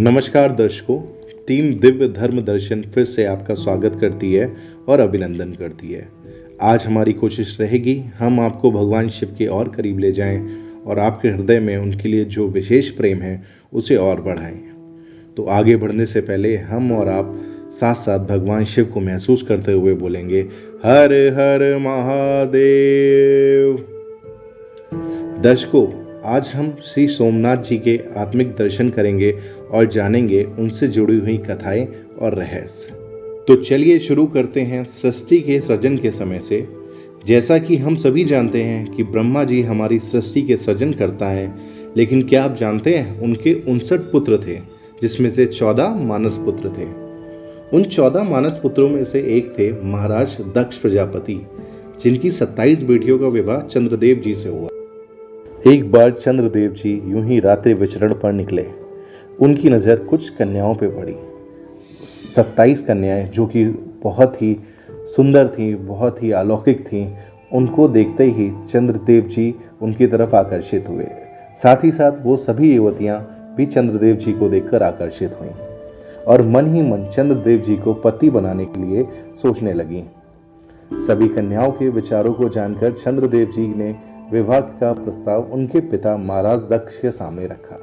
नमस्कार दर्शकों, टीम दिव्य धर्म दर्शन फिर से आपका स्वागत करती है और अभिनंदन करती है। आज हमारी कोशिश रहेगी हम आपको भगवान शिव के और करीब ले जाएं और आपके हृदय में उनके लिए जो विशेष प्रेम है उसे और बढ़ाएं। तो आगे बढ़ने से पहले हम और आप साथ साथ भगवान शिव को महसूस करते हुए बोलेंगे, हर हर महादेव। दर्शकों, आज हम श्री सोमनाथ जी के आत्मिक दर्शन करेंगे और जानेंगे उनसे जुड़ी हुई कथाएं और रहस्य। तो चलिए शुरू करते हैं सृष्टि के सृजन के समय से। जैसा कि हम सभी जानते हैं कि ब्रह्मा जी हमारी सृष्टि के सृजन करता है, लेकिन क्या आप जानते हैं उनके 59 पुत्र थे, जिसमें से 14 मानस पुत्र थे। उन 14 मानस पुत्रों में से एक थे महाराज दक्ष प्रजापति, जिनकी 27 बेटियों का विवाह चंद्रदेव जी से हुआ। एक बार चंद्रदेव जी यूं ही रात्रि विचरण पर निकले। उनकी नज़र कुछ कन्याओं पे पड़ी। 27 कन्याएं जो कि बहुत ही सुंदर थीं, बहुत ही अलौकिक थीं। उनको देखते ही चंद्रदेव जी उनकी तरफ आकर्षित हुए। साथ ही साथ वो सभी युवतियां भी चंद्रदेव जी को देखकर आकर्षित हुईं और मन ही मन चंद्रदेव जी को पति बनाने के लिए सोचने लगीं। सभी कन्याओं के विचारों को जानकर चंद्रदेव जी ने विवाह का प्रस्ताव उनके पिता महाराज दक्ष के सामने रखा।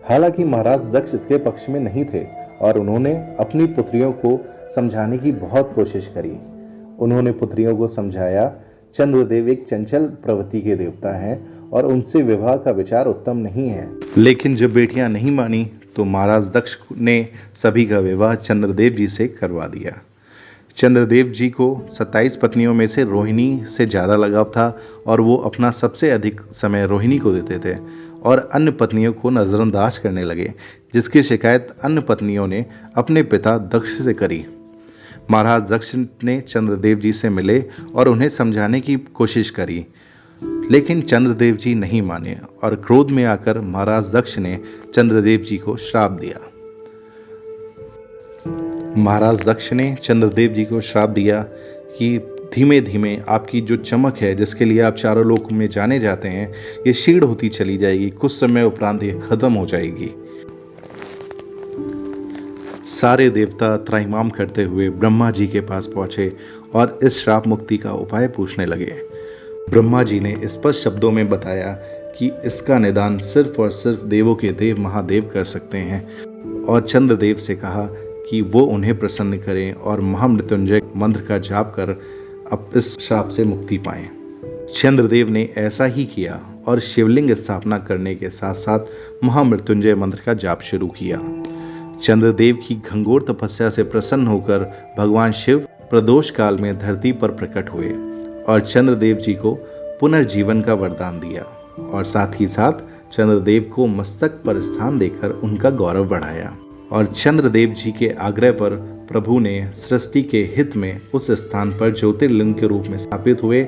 हालांकि महाराज दक्ष इसके पक्ष में नहीं थे और उन्होंने अपनी पुत्रियों को समझाने की बहुत कोशिश करी। उन्होंने पुत्रियों को समझाया, चंद्रदेव एक चंचल प्रवृत्ति के देवता हैं और उनसे विवाह का विचार उत्तम नहीं है। लेकिन जब बेटियां नहीं मानी तो महाराज दक्ष ने सभी का विवाह चंद्रदेव जी से करवा दिया। चंद्रदेव जी को 27 पत्नियों में से रोहिणी से ज़्यादा लगाव था और वो अपना सबसे अधिक समय रोहिणी को देते थे और अन्य पत्नियों को नज़रअंदाज करने लगे, जिसकी शिकायत अन्य पत्नियों ने अपने पिता दक्ष से करी। महाराज दक्ष ने चंद्रदेव जी से मिले और उन्हें समझाने की कोशिश करी, लेकिन चंद्रदेव जी नहीं माने और क्रोध में आकर महाराज दक्ष ने चंद्रदेव जी को श्राप दिया। महाराज दक्ष ने चंद्रदेव जी को श्राप दिया कि धीमे धीमे आपकी जो चमक है, जिसके लिए आप चारों लोक में जाने जाते हैं, ये क्षीण होती चली जाएगी। कुछ समय उपरांत ये खत्म हो जाएगी। सारे देवता त्राहिमाम करते हुए ब्रह्मा जी के पास पहुंचे और इस श्राप मुक्ति का उपाय पूछने लगे। ब्रह्मा जी ने स्पष्ट शब्दों में बताया कि इसका निदान सिर्फ और सिर्फ देवों के देव महादेव कर सकते हैं और चंद्रदेव से कहा कि वो उन्हें प्रसन्न करें और महामृत्युंजय मंत्र का जाप कर अब इस श्राप से मुक्ति पाएं। चंद्रदेव ने ऐसा ही किया और शिवलिंग स्थापना करने के साथ साथ महामृत्युंजय मंत्र का जाप शुरू किया। चंद्रदेव की घंघोर तपस्या से प्रसन्न होकर भगवान शिव प्रदोष काल में धरती पर प्रकट हुए और चंद्रदेव जी को पुनर्जीवन का वरदान दिया और साथ ही साथ चंद्रदेव को मस्तक पर स्थान देकर उनका गौरव बढ़ाया। और चंद्रदेव जी के आग्रह पर प्रभु ने सृष्टि के हित में उस स्थान पर ज्योतिर्लिंग के रूप में स्थापित हुए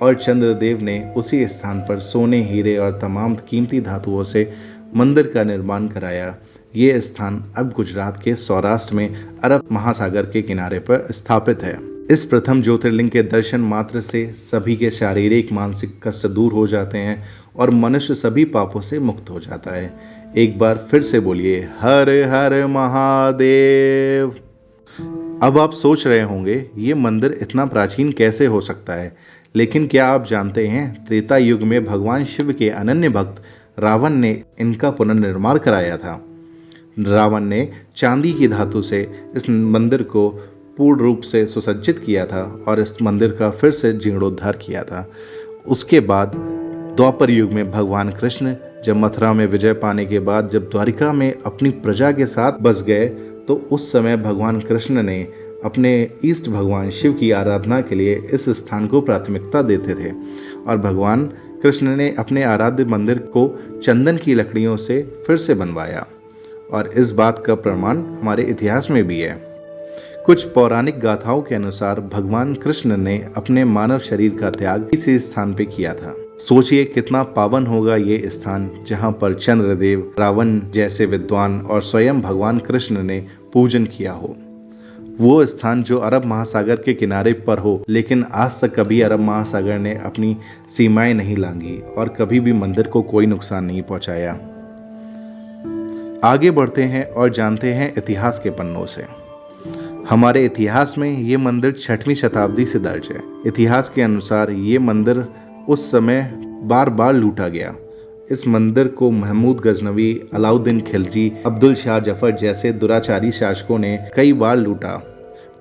और चंद्रदेव ने उसी स्थान पर सोने, हीरे और तमाम कीमती धातुओं से मंदिर का निर्माण कराया। ये स्थान अब गुजरात के सौराष्ट्र में अरब महासागर के किनारे पर स्थापित है। इस प्रथम ज्योतिर्लिंग के दर्शन मात्र से सभी के शारीरिक मानसिक कष्ट दूर हो जाते हैं और मनुष्य सभी पापों से मुक्त हो जाता है। एक बार फिर से बोलिए, हर हर महादेव। अब आप सोच रहे होंगे ये मंदिर इतना प्राचीन कैसे हो सकता है, लेकिन क्या आप जानते हैं त्रेता युग में भगवान शिव के अनन्य भक्त रावण ने इनका पुनर्निर्माण कराया था। रावण ने चांदी की धातु से इस मंदिर को पूर्ण रूप से सुसज्जित किया था और इस मंदिर का फिर से जीर्णोद्धार किया था। उसके बाद द्वापर युग में भगवान कृष्ण जब मथुरा में विजय पाने के बाद जब द्वारिका में अपनी प्रजा के साथ बस गए, तो उस समय भगवान कृष्ण ने अपने इष्ट भगवान शिव की आराधना के लिए इस स्थान को प्राथमिकता देते थे और भगवान कृष्ण ने अपने आराध्य मंदिर को चंदन की लकड़ियों से फिर से बनवाया और इस बात का प्रमाण हमारे इतिहास में भी है। कुछ पौराणिक गाथाओं के अनुसार भगवान कृष्ण ने अपने मानव शरीर का त्याग इसी स्थान पे किया था। सोचिए कितना पावन होगा ये स्थान, जहाँ पर चंद्रदेव, रावण जैसे विद्वान और स्वयं भगवान कृष्ण ने पूजन किया हो। वो स्थान जो अरब महासागर के किनारे पर हो, लेकिन आज तक कभी अरब महासागर ने अपनी सीमाएं नहीं लांघी और कभी भी मंदिर को कोई नुकसान नहीं पहुंचाया। आगे बढ़ते हैं और जानते हैं इतिहास के पन्नों से। हमारे इतिहास में ये मंदिर 6वीं शताब्दी से दर्ज है। इतिहास के अनुसार ये मंदिर उस समय बार बार लूटा गया। इस मंदिर को महमूद गजनवी, अलाउद्दीन खिलजी, अब्दुल शाह जफर जैसे दुराचारी शासकों ने कई बार लूटा।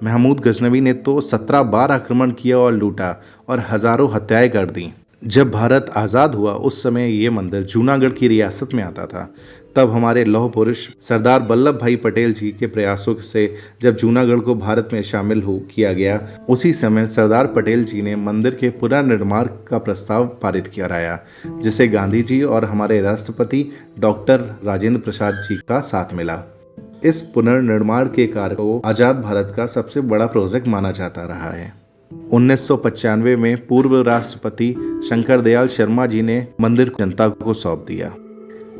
महमूद गजनवी ने तो 17 बार आक्रमण किया और लूटा और हजारों हत्याएं कर दी। जब भारत आज़ाद हुआ उस समय ये मंदिर जूनागढ़ की रियासत में आता था। तब हमारे लौह पुरुष सरदार वल्लभ भाई पटेल जी के प्रयासों से जब जूनागढ़ को भारत में शामिल किया गया, उसी समय सरदार पटेल जी ने मंदिर के पुनर्निर्माण का प्रस्ताव पारित कराया, जिसे गांधी जी और हमारे राष्ट्रपति डॉक्टर राजेंद्र प्रसाद जी का साथ मिला। इस पुनर्निर्माण के कार्य को आज़ाद भारत का सबसे बड़ा प्रोजेक्ट माना जाता रहा है। 1995 में पूर्व राष्ट्रपति शंकर दयाल शर्मा जी ने मंदिर को जनता को सौंप दिया।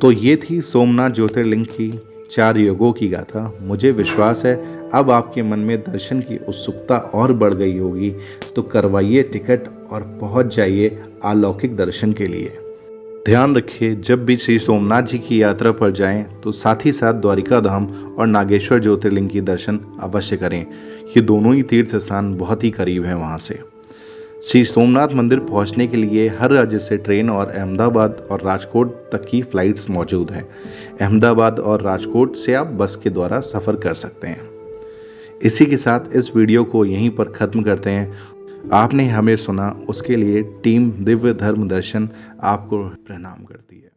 तो ये थी सोमनाथ ज्योतिर्लिंग की 4 युगों की गाथा। मुझे विश्वास है अब आपके मन में दर्शन की उत्सुकता और बढ़ गई होगी, तो करवाइए टिकट और पहुंच जाइए अलौकिक दर्शन के लिए। ध्यान रखिए, जब भी श्री सोमनाथ जी की यात्रा पर जाएं तो साथ ही साथ द्वारिका धाम और नागेश्वर ज्योतिर्लिंग की दर्शन अवश्य करें। ये दोनों ही तीर्थ स्थान बहुत ही करीब हैं वहाँ से। श्री सोमनाथ मंदिर पहुँचने के लिए हर राज्य से ट्रेन और अहमदाबाद और राजकोट तक की फ़्लाइट्स मौजूद हैं। अहमदाबाद और राजकोट से आप बस के द्वारा सफ़र कर सकते हैं। इसी के साथ इस वीडियो को यहीं पर ख़त्म करते हैं। आपने हमें सुना, उसके लिए टीम दिव्य धर्म दर्शन आपको प्रणाम करती है।